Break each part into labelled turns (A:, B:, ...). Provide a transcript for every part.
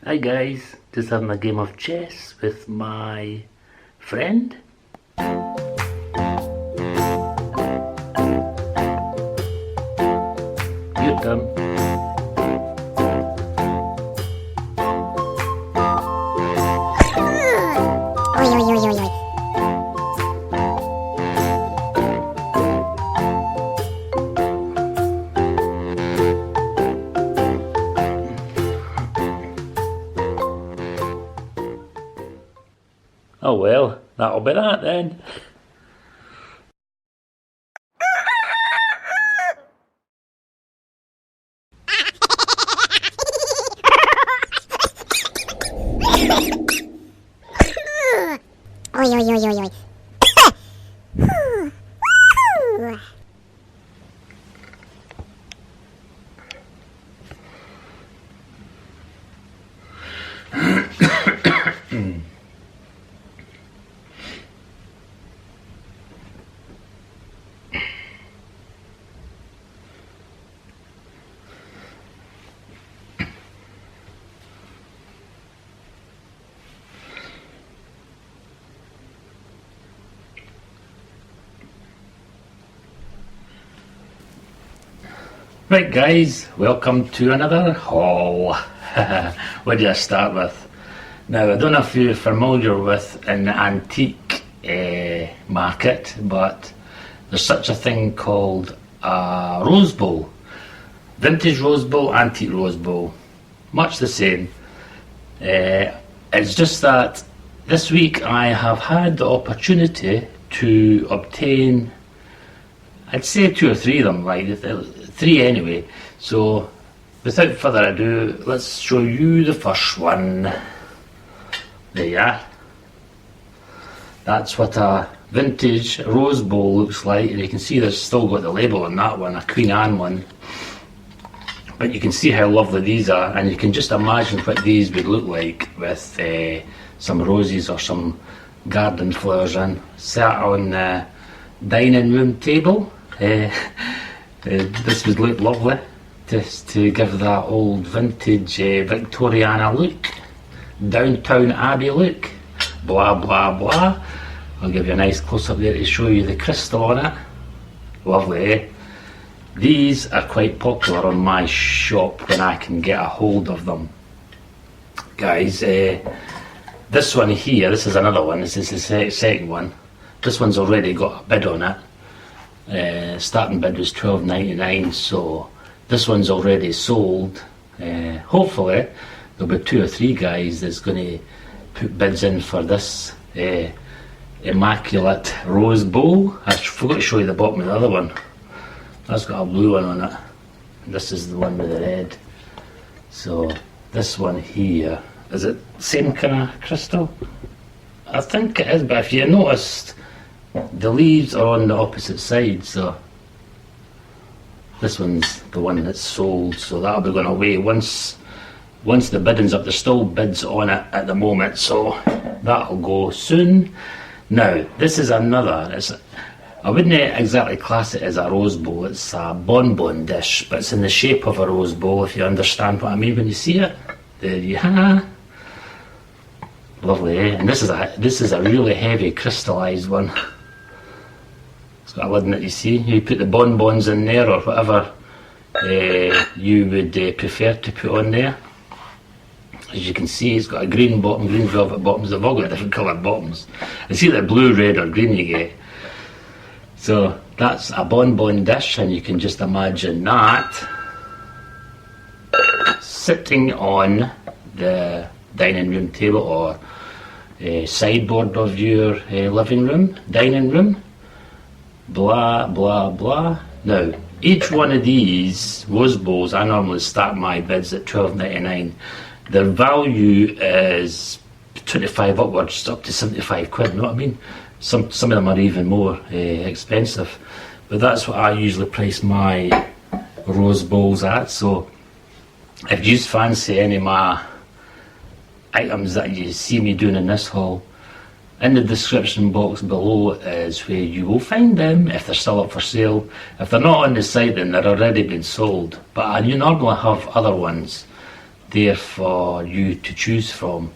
A: Hi guys, just having a game of chess with my friend. Your turn.
B: Oi, oi, oi, oi, oi.
A: Oh well, that'll be that then.
B: Oi, oi, oi, oi, oi.
A: Right guys, welcome to another haul. What do I start with? Now I don't know if you're familiar with an antique market, but there's such a thing called a rose bowl. Vintage rose bowl, antique rose bowl, much the same. It's just that this week I have had the opportunity to obtain, I'd say 2 or 3 of them, like 3 anyway. So without further ado, let's show you the first one. There you are. That's what a vintage rose bowl looks like, and you can see there's still got the label on that one, a Queen Anne one. But you can see how lovely these are, and you can just imagine what these would look like with some roses or some garden flowers in, sat on the dining room table. This would look lovely, just to give that old vintage Victoriana look, Downtown Abbey look, blah blah blah. I'll give you a nice close up there to show you the crystal on it. Lovely, eh? These are quite popular on my shop when I can get a hold of them. Guys, this one here, this is another one, this is the second one. This one's already got a bid on it. Starting bid was $12.99, so this one's already sold. Hopefully there'll be 2 or 3 guys that's going to put bids in for this immaculate rose bowl. I forgot to show you the bottom of the other one. That's got a blue one on it. This is the one with the red. So this one here, is it same kind of crystal? I think it is, but if you noticed, the leaves are on the opposite side, so this one's the one that's sold, so that'll be going away once the bidding's up. There's still bids on it at the moment, so that'll go soon. Now this is another, I wouldn't exactly class it as a rose bowl, it's a bonbon dish, but it's in the shape of a rose bowl, if you understand what I mean when you see it. There you are. Lovely, eh? And this is a really heavy crystallised one. It's got a lid in it, you see. You put the bonbons in there or whatever you would prefer to put on there. As you can see, it's got a green bottom, green velvet bottoms. They've all got different coloured bottoms. It's either blue, red or green you get. So that's a bonbon dish, and you can just imagine that sitting on the dining room table or sideboard of your living room, dining room, blah blah blah. Now each one of these rose bowls, I normally start my bids at $12.99. Their value is 25 upwards, up to 75 quid, you know what I mean? Some of them are even more expensive, but that's what I usually price my rose bowls at. So if you fancy any of my items that you see me doing in this haul, in the description box below is where you will find them if they're still up for sale. If they're not on the site, then they're already been sold, but you normally have other ones there for you to choose from.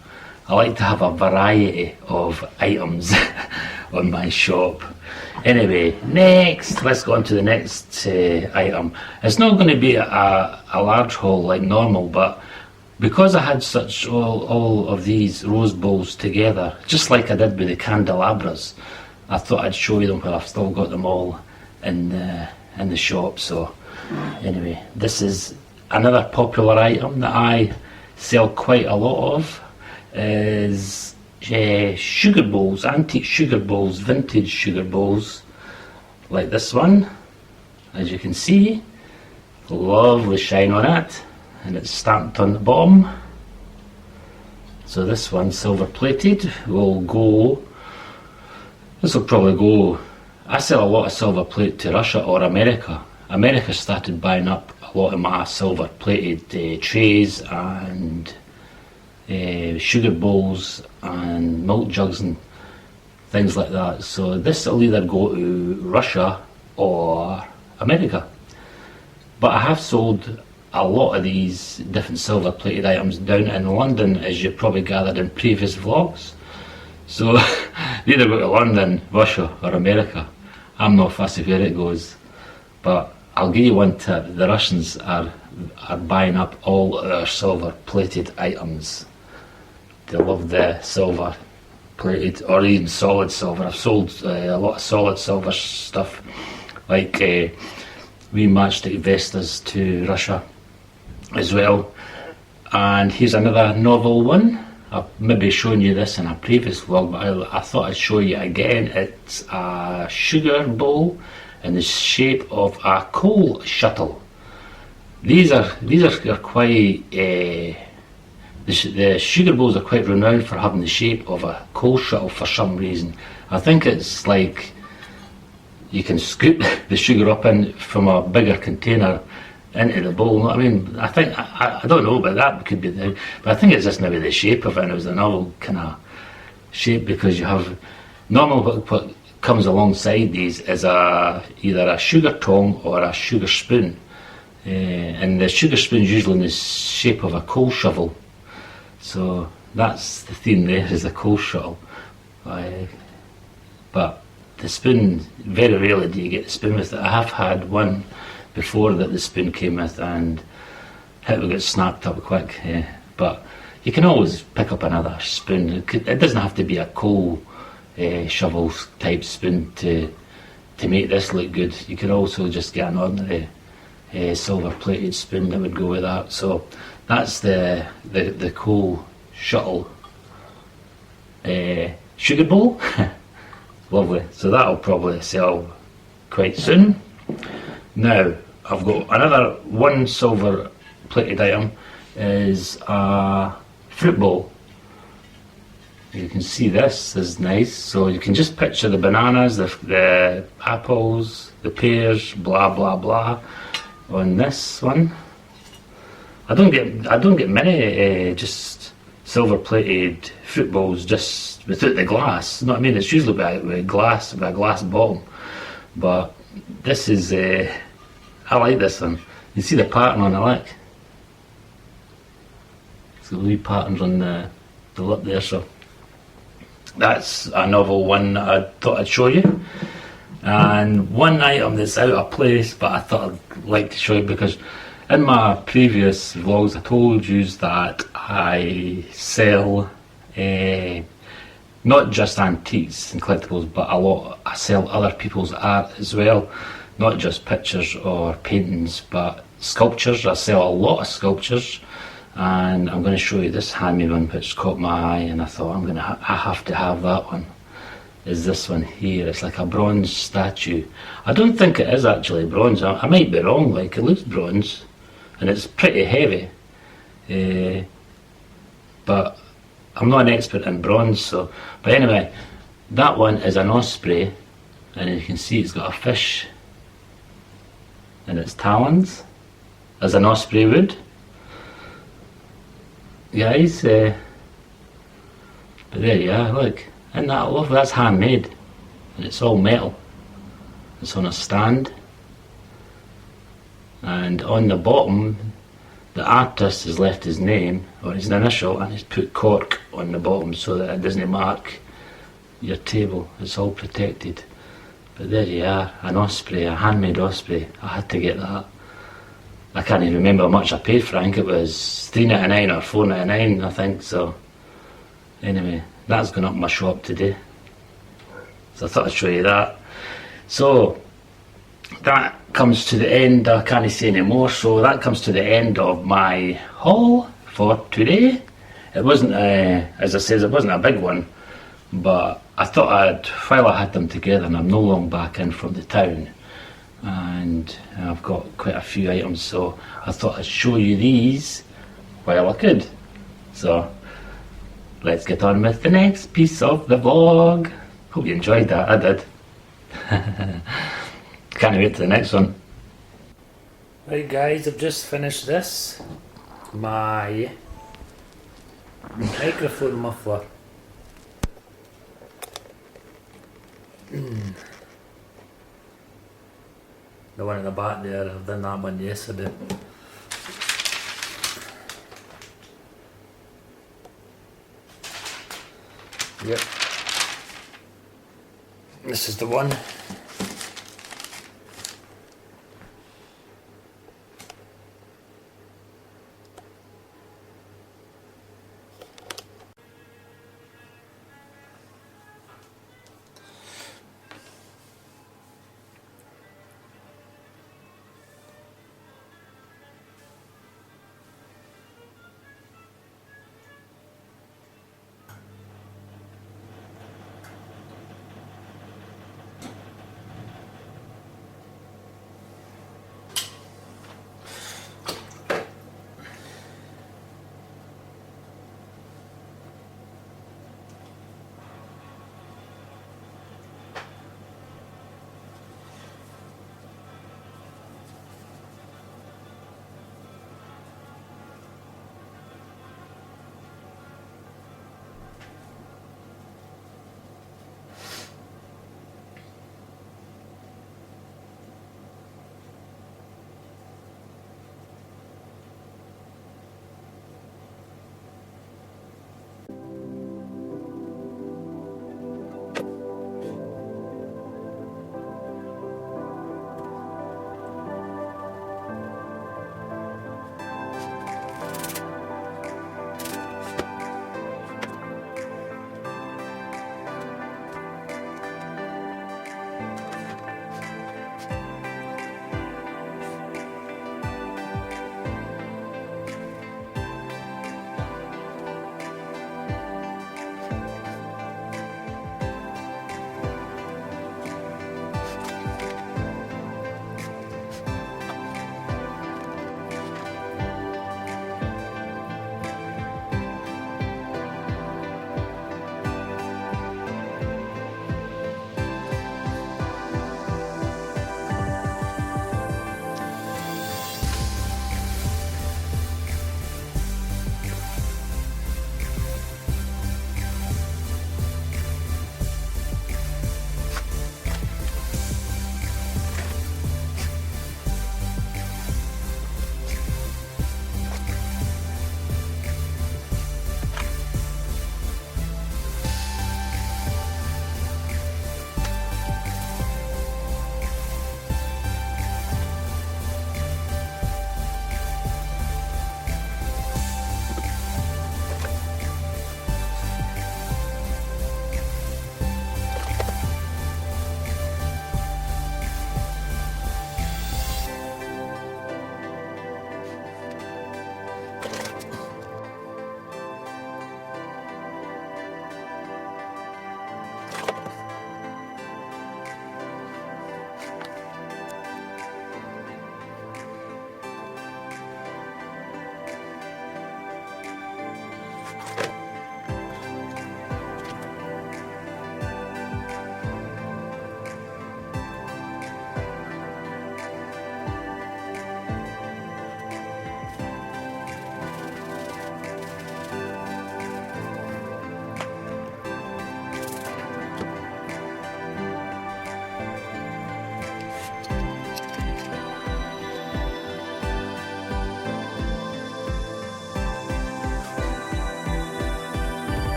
A: I like to have a variety of items on my shop. Anyway, next, let's go on to the next item. It's not going to be a large haul like normal, but because I had such all of these rose bowls together, just like I did with the candelabras, I thought I'd show you them while I've still got them all in the shop. So anyway, this is another popular item that I sell quite a lot of, is sugar bowls, antique sugar bowls, vintage sugar bowls, like this one. As you can see, lovely shine on it, and it's stamped on the bottom. So this one, silver plated, will go, this will probably go, I sell a lot of silver plate to Russia or America. America started buying up a lot of my silver plated trays and sugar bowls and milk jugs and things like that. So this will either go to Russia or America. But I have sold a lot of these different silver plated items down in London, as you probably gathered in previous vlogs. So they either go to London, Russia or America. I'm not fussy where it goes, but I'll give you one tip: the Russians are buying up all our silver plated items. They love the silver plated, or even solid silver. I've sold a lot of solid silver stuff, like we matchstick Vestas to Russia as well. And here's another novel one. I've maybe shown you this in a previous vlog, but I thought I'd show you again. It's a sugar bowl in the shape of a coal shuttle. These are quite the sugar bowls are quite renowned for having the shape of a coal shuttle for some reason. I think it's like you can scoop the sugar up in from a bigger container into the bowl. I mean, I think I don't know, but that could be the. But I think it's just maybe the shape of it. And it was a novel kind of shape, because you have normal what comes alongside these is either a sugar tong or a sugar spoon, and the sugar spoon is usually in the shape of a coal shovel. So that's the theme there, is the coal shuttle. But the spoon, very rarely do you get the spoon with it. I have had one before that the spoon came with, and it will get snapped up quick. But you can always pick up another spoon. It doesn't have to be a coal shovel type spoon to make this look good. You could also just get an ordinary silver plated spoon that would go with that. So that's the coal shuttle sugar bowl. Lovely. So that'll probably sell quite soon. Now I've got another one silver plated item, is a fruit bowl. You can see this is nice. So you can just picture the bananas, the apples, the pears, blah blah blah on this one. I don't get many just silver plated fruit bowls just without the glass. You know what I mean? It's usually with a glass bottom. But this is I like this one. You see the pattern on it, like. It's got wee patterns on the lip there, so that's a novel one that I thought I'd show you. And one item that's out of place, but I thought I'd like to show you, because in my previous vlogs I told you that I sell not just antiques and collectibles, but I sell other people's art as well. Not just pictures or paintings, but sculptures. I sell a lot of sculptures, and I'm going to show you this handmade one which caught my eye, and I thought I have to have that one. Is this one here. It's like a bronze statue. I don't think it is actually bronze. I might be wrong. Like, it looks bronze, and it's pretty heavy. But I'm not an expert in bronze, so. But anyway, that one is an osprey, and you can see it's got a fish in its talons, as an osprey would. Guys, but there you are, look. Isn't that lovely? That's handmade, and it's all metal. It's on a stand, and on the bottom the artist has left his name or his initial and he's put cork on the bottom so that it doesn't mark your table. It's all protected. But there you are, an osprey, a handmade osprey. I had to get that. I can't even remember how much I paid for it. I think it was $3.99 or $4.99, I think. So anyway, that's gone up my shop today. So I thought I'd show you that. So that comes to the end. I can't say any more. So that comes to the end of my haul for today. It wasn't, as I said, it wasn't a big one, but I thought while I had them together, and I'm no long back in from the town, and I've got quite a few items, so I thought I'd show you these while I could. So let's get on with the next piece of the vlog. Hope you enjoyed that. I did. Can't wait to the next one. Right guys, I've just finished this. My microphone muffler. The one in the back there, I've done that one yesterday. Yep. This is the one.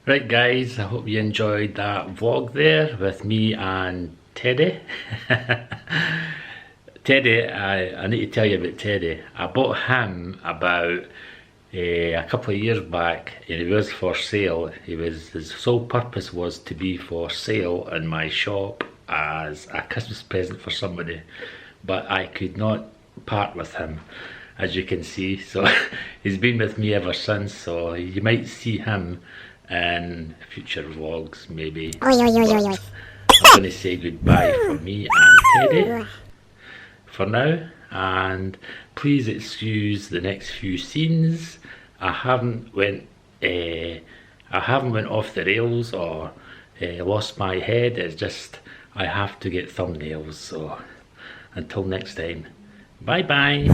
A: Right guys, I hope you enjoyed that vlog there with me and Teddy. Teddy, I need to tell you about Teddy. I bought him about a couple of years back, and he was for sale. His sole purpose was to be for sale in my shop as a Christmas present for somebody, but I could not part with him, as you can see. So he's been with me ever since, so you might see him in future vlogs maybe.
B: Oi, oi, oi, oi, oi.
A: I'm going to say goodbye from me and Teddy for now, and please excuse the next few scenes. I haven't went off the rails or lost my head. It's just I have to get thumbnails. So until next time, bye bye.